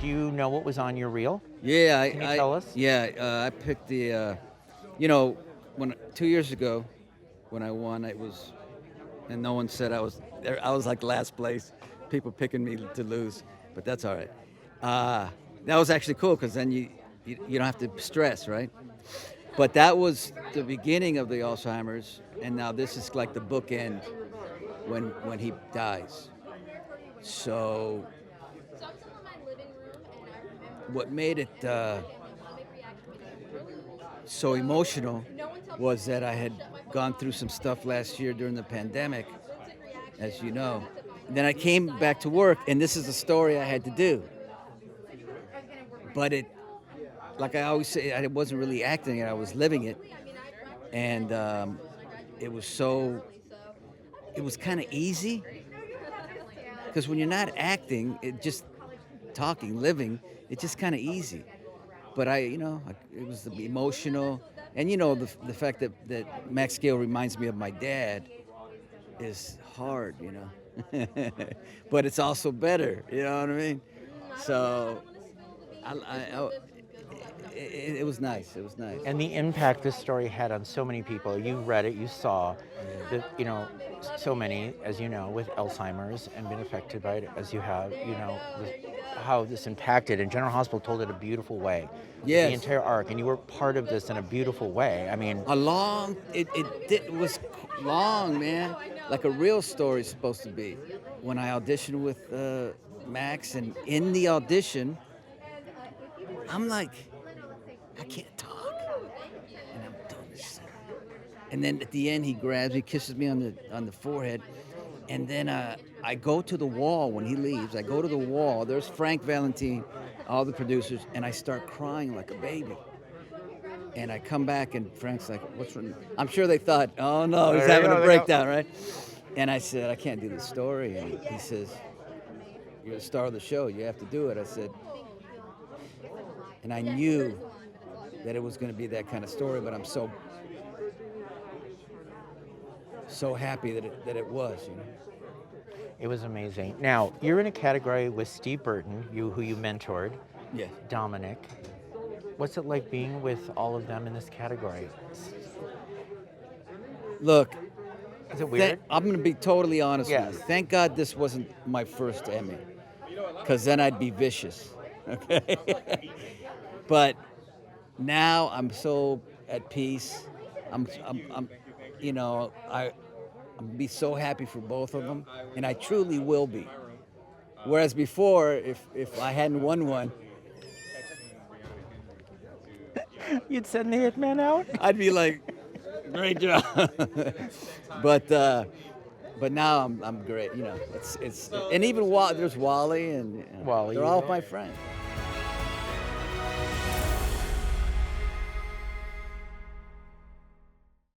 you know what was on your reel? Yeah, Can you tell us? I picked you know, when 2 years ago, when I won, and no one said I was there. I was like last place. People picking me to lose, but that's all right. Uh, that was actually cool because then you don't have to stress, right? But that was the beginning of the Alzheimer's, and now this is like the bookend when he dies. So what made it so emotional was that I had gone through some stuff last year during the pandemic, as you know. Then I came back to work, and this is the story I had to do. But like I always say, I wasn't really acting it; I was living it, and it was so, it was kind of easy because when you're not acting, it just talking, living, it's just kind of easy. But it was the emotional, and the fact that Max Gail reminds me of my dad is hard, but it's also better. You know what I mean? So, I it was nice. It was nice. And the impact this story had on so many people. You read it, you saw that, so many, as you know, with Alzheimer's and been affected by it as you have, how this impacted. And General Hospital told it a beautiful way. The Yes. entire arc, and you were part of this in a beautiful way. I mean, It was long, man, like a real story is supposed to be. When I auditioned with Max, and in the audition, I'm like, I can't talk, and I'm doing this. And then at the end, he grabs me, kisses me on the forehead, and then I go to the wall when he leaves. I go to the wall. There's Frank Valentine, all the producers, and I start crying like a baby. And I come back, and Frank's like, "What's wrong?" I'm sure they thought, "Oh no, he's having a breakdown, right?" And I said, "I can't do the story." And he says, "You're the star of the show. You have to do it." I said, and I knew that it was going to be that kind of story, but I'm so happy that it was. it was amazing. Now, you're in a category with Steve Burton, who you mentored, Yes. Dominic. What's it like being with all of them in this category? Look, Is it weird? I'm going to be totally honest Yes. with you. Thank God this wasn't my first Emmy, because then I'd be vicious. Okay. But now I'm so at peace. I'm I'm be so happy for both of them, and I truly will be. Whereas before, if I hadn't won one, You'd send the hitman out? I'd be like, great job. but but now I'm great. It's and even there's Wally, and Wally. they're all my friends.